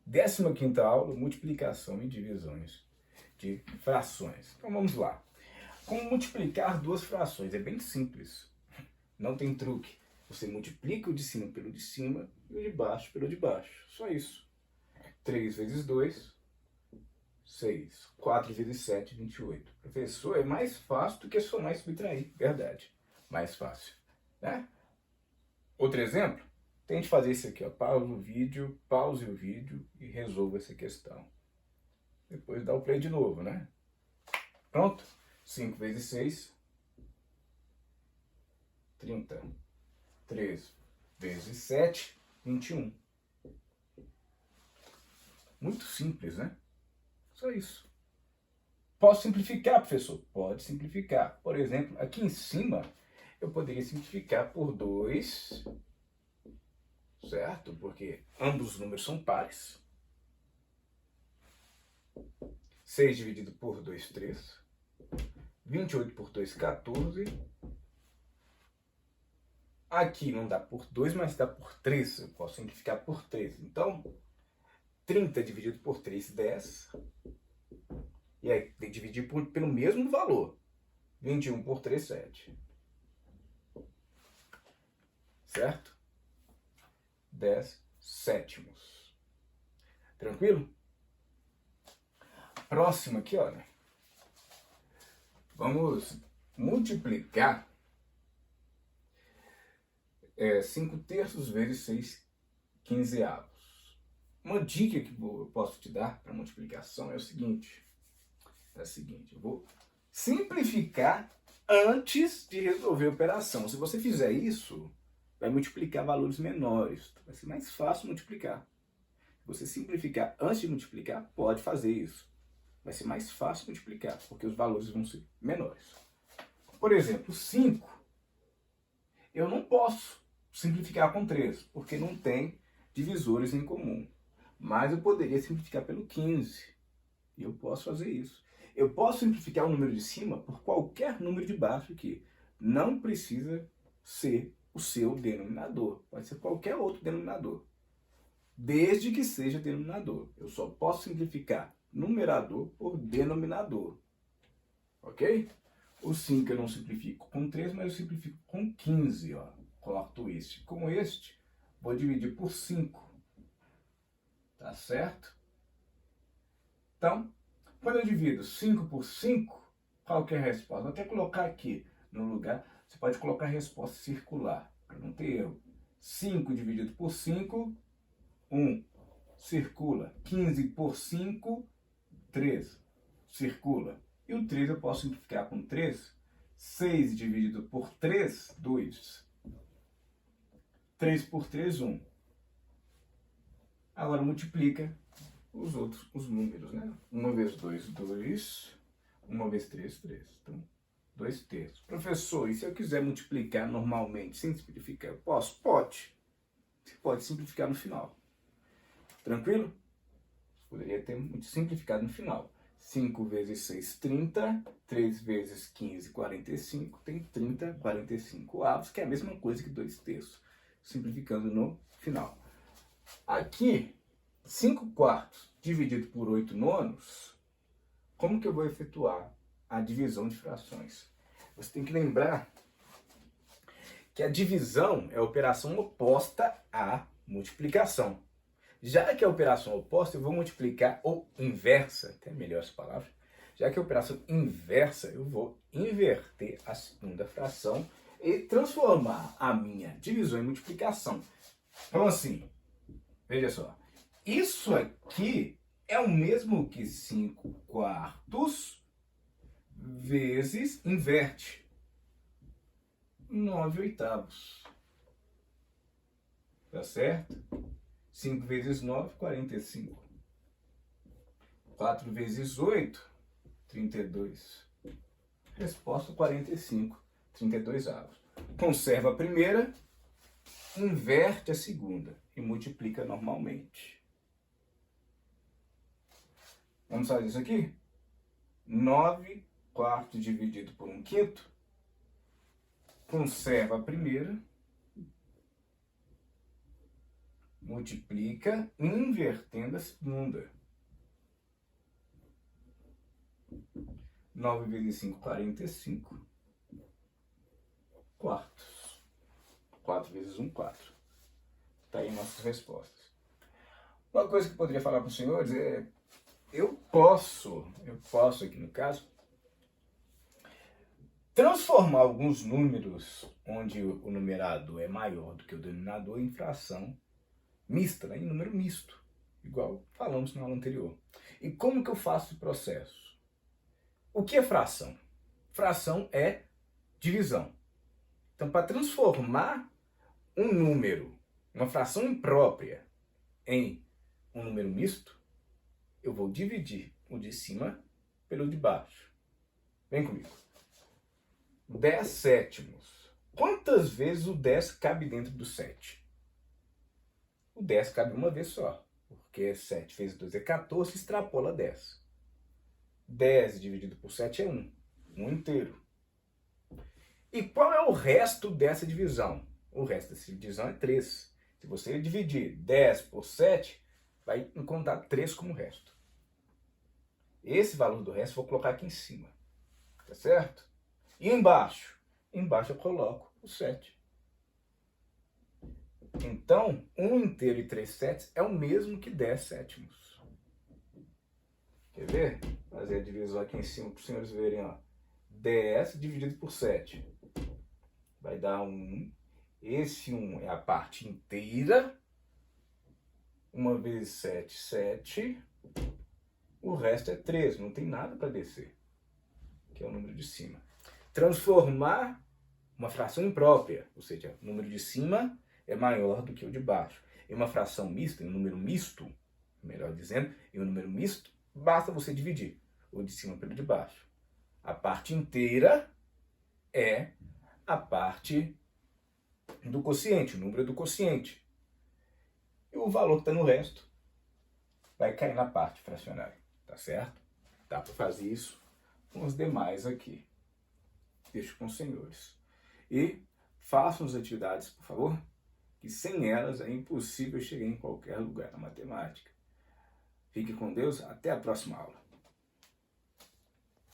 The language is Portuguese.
15ª aula, multiplicação e divisões de frações. Então vamos lá. Como multiplicar duas frações? É bem simples, não tem truque. Você multiplica o de cima pelo de cima e o de baixo pelo de baixo. Só isso. 3 vezes 2, 6. 4 vezes 7, 28. Professor, é mais fácil do que somar e subtrair. Verdade. Mais fácil, né? Outro exemplo? Tente fazer isso aqui, ó. Pause o vídeo e resolva essa questão. Depois dá o play de novo, né? Pronto? 5 vezes 6, 30. 3 vezes 7, 21. Muito simples, né? Só isso. Posso simplificar, professor? Pode simplificar. Por exemplo, aqui em cima, eu poderia simplificar por 2, certo? Porque ambos os números são pares. 6 dividido por 2, 3. 28 por 2, 14. Aqui não dá por 2, mas dá por 3. Eu posso simplificar por 3. Então, 30 dividido por 3, 10. E aí, tem que dividir pelo mesmo valor. 21 por 3, 7. Certo? 10 sétimos. Tranquilo? Próximo aqui, olha. Vamos multiplicar 5 terços vezes 6 quinzeavos. Uma dica que eu posso te dar para multiplicação é o seguinte. Eu vou simplificar antes de resolver a operação. Se você fizer isso, vai multiplicar valores menores. Vai ser mais fácil multiplicar. Se você simplificar antes de multiplicar, pode fazer isso. Vai ser mais fácil multiplicar, porque os valores vão ser menores. Por exemplo, 5, eu não posso simplificar com 3, porque não tem divisores em comum. Mas eu poderia simplificar pelo 15, e eu posso fazer isso. Eu posso simplificar o número de cima por qualquer número de baixo aqui. Não precisa ser o seu denominador. Pode ser qualquer outro denominador. Desde que seja denominador. Eu só posso simplificar numerador por denominador. Ok? O 5 eu não simplifico com 3, mas eu simplifico com 15. Ó. Corto este. Como este, vou dividir por 5. Tá certo? Então, quando eu divido 5 por 5, qual que é a resposta? Vou até colocar aqui no lugar. Você pode colocar a resposta circular, para não ter erro. 5 dividido por 5, 1. Circula. 15 por 5, 3. Circula. E o 3 eu posso simplificar com 3. 6 dividido por 3, 2. 3 por 3, 1. Agora multiplica os números, né? 1 vezes 2, 2. 1 vezes 3, 3. Então, 2 terços. Professor, e se eu quiser multiplicar normalmente, sem simplificar, eu posso? Pode. Você pode simplificar no final. Tranquilo? Poderia ter simplificado no final. 5 vezes 6, 30. 3 vezes 15, 45. Tem 30, 45 avos, que é a mesma coisa que 2 terços. Simplificando no final. Aqui, 5 quartos dividido por 8 nonos, como que eu vou efetuar a divisão de frações? Você tem que lembrar que a divisão é a operação oposta à multiplicação. Já que a operação oposta, eu vou multiplicar, ou inversa, até melhor essa palavra, já que a operação inversa, eu vou inverter a segunda fração e transformar a minha divisão em multiplicação. Então assim, veja só, isso aqui é o mesmo que 5 quartos vezes inverte 9 oitavos. Tá certo? 5 vezes 9, 45. 4 vezes 8, 32. Resposta 45, 32 avos. Conserva a primeira, inverte a segunda e multiplica normalmente. Vamos fazer isso aqui? 9 quartos dividido por 1/5. Conserva a primeira, multiplica invertendo a segunda. 9 vezes 5, 45 quartos. 4 vezes 1, 4. Está aí nossas respostas. Uma coisa que eu poderia falar para os senhores é, eu posso aqui no caso, transformar alguns números onde o numerador é maior do que o denominador em fração mista, né? Em número misto, igual falamos na aula anterior. E como que eu faço o processo? O que é fração? Fração é divisão. Então, para transformar um número, uma fração imprópria, em um número misto, eu vou dividir o de cima pelo de baixo. Vem comigo. 10 sétimos. Quantas vezes o 10 cabe dentro do 7? O 10 cabe uma vez só, porque 7 vezes 2 é 14, extrapola 10. 10 dividido por 7 é 1. 1 inteiro. E qual é o resto dessa divisão? O resto dessa divisão é 3. Se você dividir 10 por 7, vai encontrar 3 como resto. Esse valor do resto eu vou colocar aqui em cima. Tá certo? E embaixo? Embaixo eu coloco o 7. Então, 1 inteiro e 3 sétimos é o mesmo que 10 sétimos. Quer ver? Vou fazer a divisão aqui em cima para os senhores verem. Ó. 10 dividido por 7. Vai dar 1. Esse 1 é a parte inteira. 1 vezes 7, 7. O resto é 3. Não tem nada para descer. Que é o número de cima. Transformar uma fração imprópria, ou seja, o número de cima é maior do que o de baixo. Em uma fração mista, em um número misto, melhor dizendo, em um número misto, basta você dividir o de cima pelo de baixo. A parte inteira é a parte do quociente, o número do quociente. E o valor que está no resto vai cair na parte fracionária, tá certo? Dá para fazer isso com os demais aqui. Deixo com os senhores. E façam as atividades, por favor, que sem elas é impossível chegar em qualquer lugar na matemática. Fique com Deus, até a próxima aula.